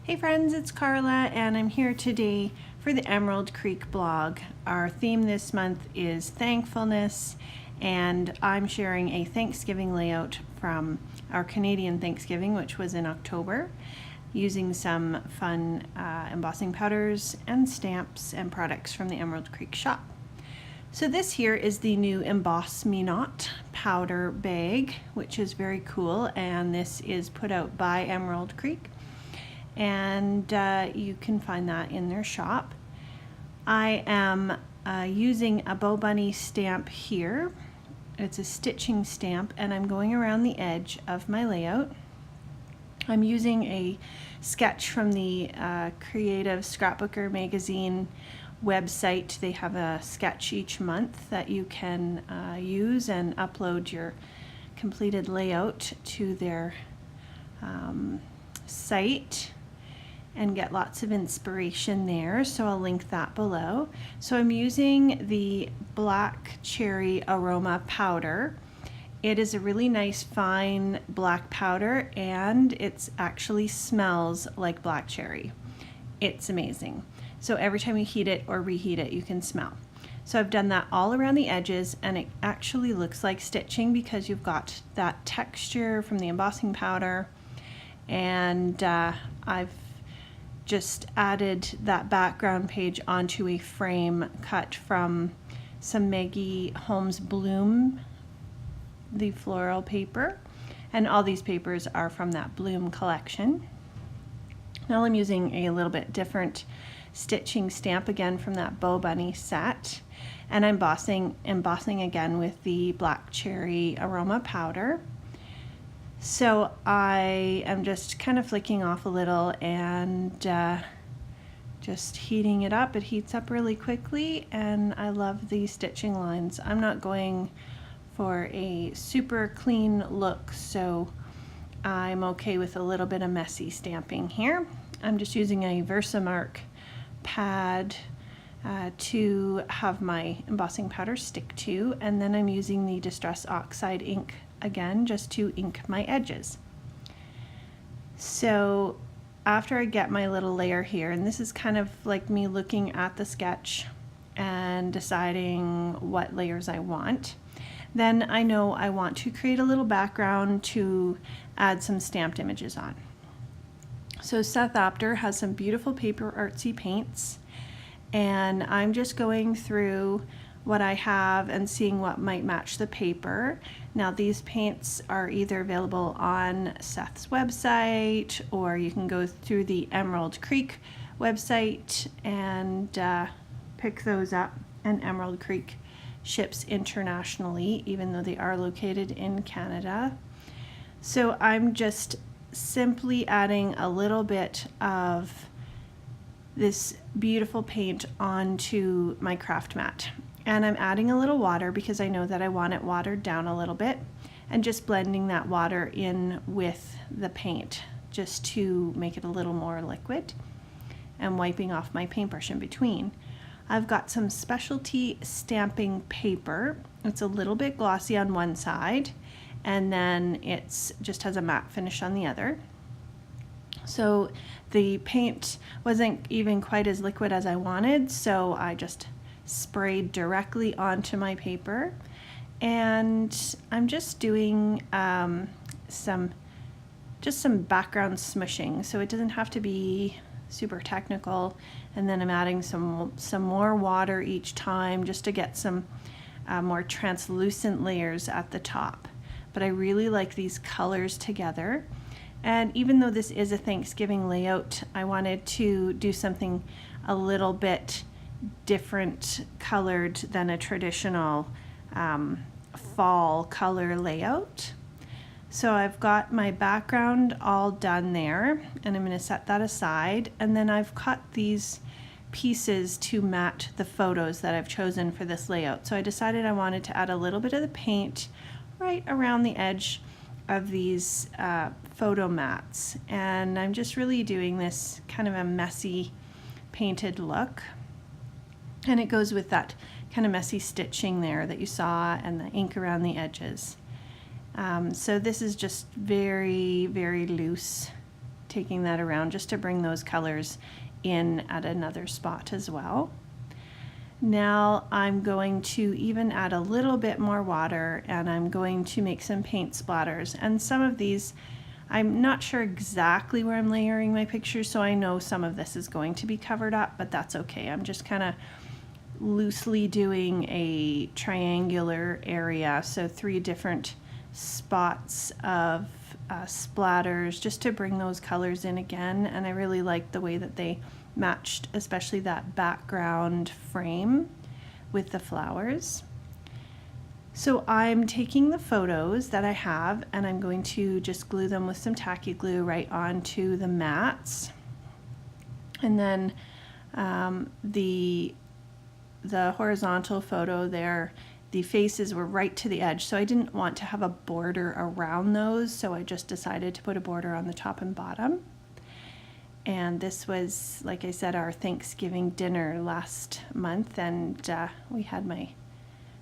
Hey friends, it's Carla and I'm here today for the Emerald Creek blog. Our theme this month is thankfulness, and I'm sharing a Thanksgiving layout from our Canadian Thanksgiving, which was in October, using some fun embossing powders and stamps and products from the Emerald Creek shop. So this here is the new Emboss Me Not powder bag, which is very cool, and this is put out by Emerald Creek. And you can find that in their shop. I am using a Bow Bunny stamp here. It's a stitching stamp, and I'm going around the edge of my layout. I'm using a sketch from the Creative Scrapbooker magazine website. They have a sketch each month that you can use and upload your completed layout to their site and get lots of inspiration there, so I'll link that below. So I'm using the Black Cherry Aroma Powder. It is a really nice fine black powder, and it actually smells like black cherry. It's amazing. So every time you heat it or reheat it, you can smell. So I've done that all around the edges, and it actually looks like stitching because you've got that texture from the embossing powder, and I've just added that background page onto a frame cut from some Maggie Holmes Bloom, the floral paper, and all these papers are from that Bloom collection. Now I'm using a little bit different stitching stamp again from that Bow Bunny set, and I'm embossing again with the Black Cherry Aroma Powder. So I am just kind of flicking off a little and just heating it up. It heats up really quickly, and I love these stitching lines. I'm not going for a super clean look, so I'm okay with a little bit of messy stamping here. I'm just using a Versamark pad to have my embossing powder stick to, and then I'm using the Distress Oxide ink again just to ink my edges. So after I get my little layer here, and this is kind of like me looking at the sketch and deciding what layers I want, then I know I want to create a little background to add some stamped images on. So Seth Apter has some beautiful paper artsy paints, and I'm just going through what I have and seeing what might match the paper. Now these paints are either available on Seth's website, or you can go through the Emerald Creek website and pick those up. And Emerald Creek ships internationally, even though they are located in Canada. So I'm just simply adding a little bit of this beautiful paint onto my craft mat. And I'm adding a little water because I know that I want it watered down a little bit, and just blending that water in with the paint just to make it a little more liquid, and wiping off my paintbrush in between. I've got some specialty stamping paper. It's a little bit glossy on one side, and then it's just has a matte finish on the other. So the paint wasn't even quite as liquid as I wanted, so I just sprayed directly onto my paper, and I'm just doing some background smushing, so it doesn't have to be super technical. And then I'm adding some more water each time just to get some more translucent layers at the top. But I really like these colors together, and even though this is a Thanksgiving layout, I wanted to do something a little bit different colored than a traditional fall color layout. So I've got my background all done there, and I'm going to set that aside, and then I've cut these pieces to match the photos that I've chosen for this layout. So I decided I wanted to add a little bit of the paint right around the edge of these photo mats, and I'm just really doing this kind of a messy painted look. And it goes with that kind of messy stitching there that you saw, and the ink around the edges. So this is just very, very loose taking that around just to bring those colors in at another spot as well. Now I'm going to even add a little bit more water, and I'm going to make some paint splatters. And some of these, I'm not sure exactly where I'm layering my pictures, so I know some of this is going to be covered up, but that's okay. I'm just kind of loosely doing a triangular area, so 3 different spots of splatters just to bring those colors in again. And I really like the way that they matched, especially that background frame with the flowers. So I'm taking the photos that I have and I'm going to just glue them with some tacky glue right onto the mats. And then the horizontal photo there, the faces were right to the edge, so I didn't want to have a border around those, so I just decided to put a border on the top and bottom. And this was, like I said, our Thanksgiving dinner last month, and we had my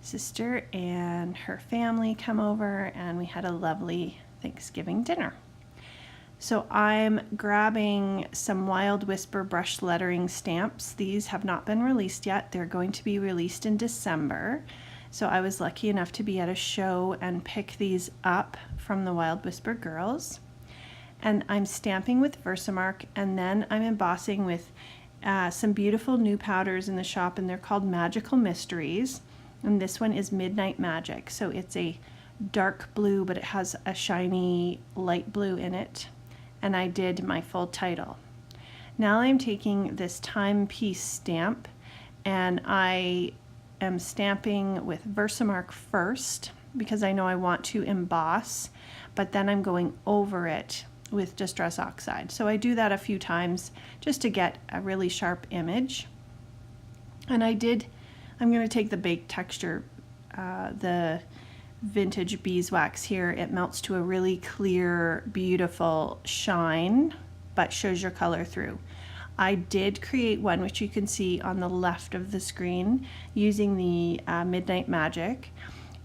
sister and her family come over, and we had a lovely Thanksgiving dinner. So I'm grabbing some Wild Whisper brush lettering stamps. These have not been released yet. They're going to be released in December. So I was lucky enough to be at a show and pick these up from the Wild Whisper girls. And I'm stamping with Versamark, and then I'm embossing with some beautiful new powders in the shop, and they're called Magical Mysteries. And this one is Midnight Magic. So it's a dark blue, but it has a shiny light blue in it. And I did my full title. Now I'm taking this timepiece stamp, and I am stamping with Versamark first because I know I want to emboss, but then I'm going over it with Distress Oxide. So I do that a few times just to get a really sharp image. And I'm going to take the baked texture, the vintage beeswax here. It melts to a really clear, beautiful shine, but shows your color through. I did create one, which you can see on the left of the screen, using the Midnight Magic.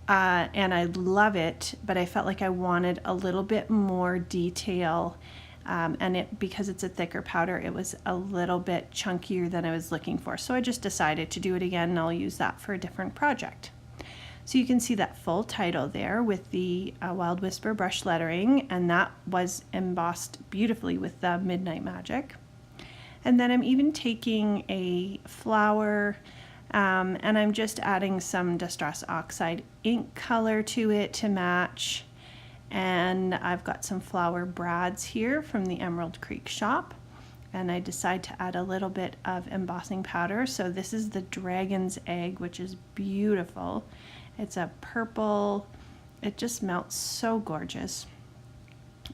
And I love it, but I felt like I wanted a little bit more detail, and because it's a thicker powder, it was a little bit chunkier than I was looking for. So I just decided to do it again, and I'll use that for a different project. So you can see that full title there with the Wild Whisper brush lettering, and that was embossed beautifully with the Midnight Magic. And then I'm even taking a flower, and I'm just adding some Distress Oxide ink color to it to match. And I've got some flower brads here from the Emerald Creek shop, and I decide to add a little bit of embossing powder. So this is the Dragon's Egg, which is beautiful. It's a purple, it just melts so gorgeous.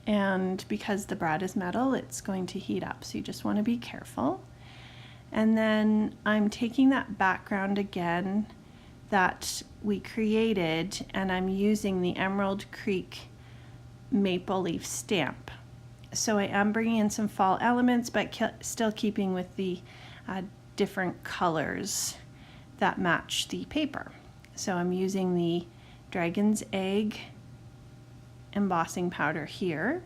And because the brad is metal, it's going to heat up, so you just want to be careful. And then I'm taking that background again that we created, and I'm using the Emerald Creek maple leaf stamp. So I am bringing in some fall elements, but still keeping with the different colors that match the paper. So I'm using the Dragon's Egg embossing powder here,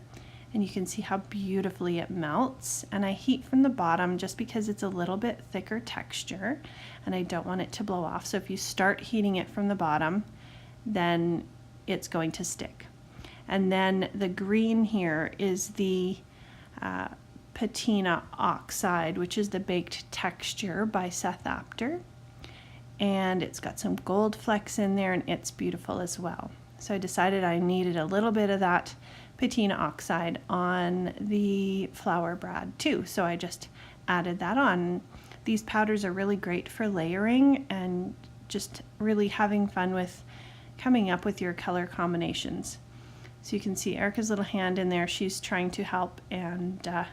and you can see how beautifully it melts. And I heat from the bottom just because it's a little bit thicker texture and I don't want it to blow off. So if you start heating it from the bottom, then it's going to stick. And then the green here is the Patina Oxide, which is the baked texture by Seth Apter. And it's got some gold flecks in there, and it's beautiful as well. So I decided I needed a little bit of that Patina Oxide on the flower brad too. So I just added that on. These powders are really great for layering and just really having fun with coming up with your color combinations. So you can see Erica's little hand in there. She's trying to help and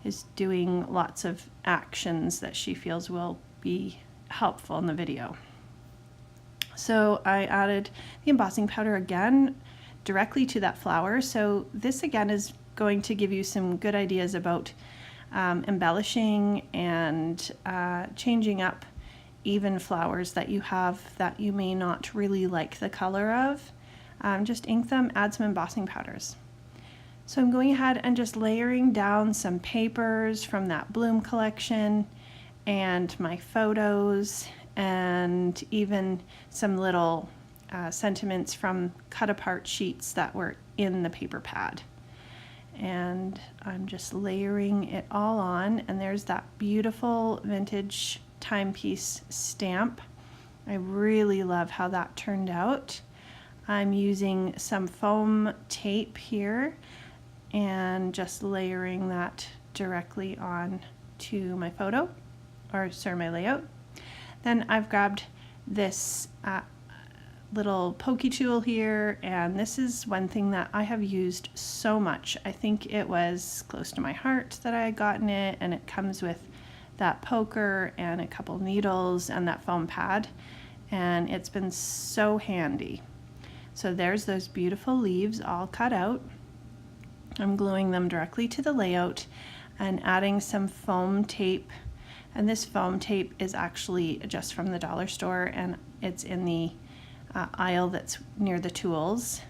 is doing lots of actions that she feels will be helpful in the video. So I added the embossing powder again directly to that flower. So this again is going to give you some good ideas about embellishing and changing up even flowers that you have that you may not really like the color of. Just ink them, add some embossing powders. So I'm going ahead and just layering down some papers from that bloom collection and my photos, and even some little sentiments from cut apart sheets that were in the paper pad. And I'm just layering it all on, and there's that beautiful vintage timepiece stamp. I really love how that turned out. I'm using some foam tape here and just layering that directly on to my photo, or sorry, my layout. Then I've grabbed this little pokey tool here, and this is one thing that I have used so much. I think it was close to my heart that I had gotten it, and it comes with that poker and a couple needles and that foam pad, and it's been so handy. So there's those beautiful leaves all cut out. I'm gluing them directly to the layout and adding some foam tape, and this foam tape is actually just from the dollar store, and it's in the aisle that's near the tools,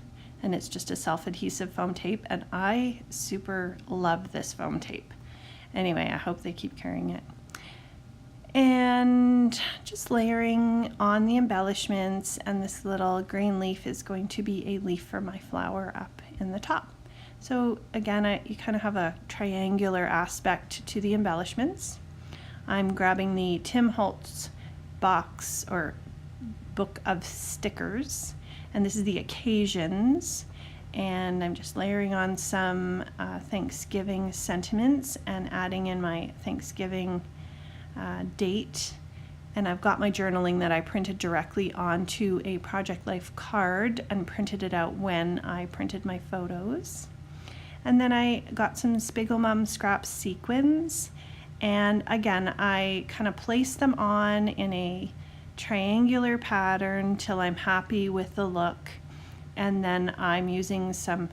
and it's just a self-adhesive foam tape, and I super love this foam tape. Anyway, I hope they keep carrying it. And just layering on the embellishments, and this little green leaf is going to be a leaf for my flower up in the top. So again, you kind of have a triangular aspect to the embellishments. I'm grabbing the Tim Holtz box or book of stickers, and this is the occasions, and I'm just layering on some Thanksgiving sentiments and adding in my Thanksgiving date. And I've got my journaling that I printed directly onto a Project Life card and printed it out when I printed my photos. And then I got some Spiegelmum scrap sequins, and again I kind of place them on in a triangular pattern till I'm happy with the look, and then I'm using some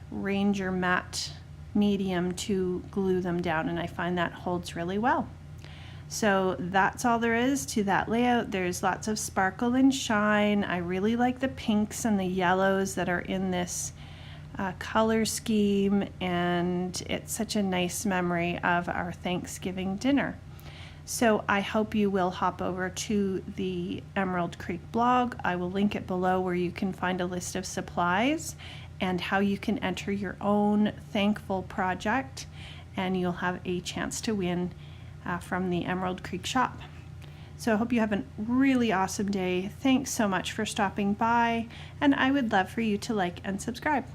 Ranger matte medium to glue them down, and I find that holds really well. So that's all there is to that layout. There's lots of sparkle and shine. I really like the pinks and the yellows that are in this color scheme, and it's such a nice memory of our Thanksgiving dinner. So I hope you will hop over to the Emerald Creek blog. I will link it below, where you can find a list of supplies and how you can enter your own thankful project, and you'll have a chance to win from the Emerald Creek shop. So I hope you have a really awesome day. Thanks so much for stopping by, and I would love for you to like and subscribe.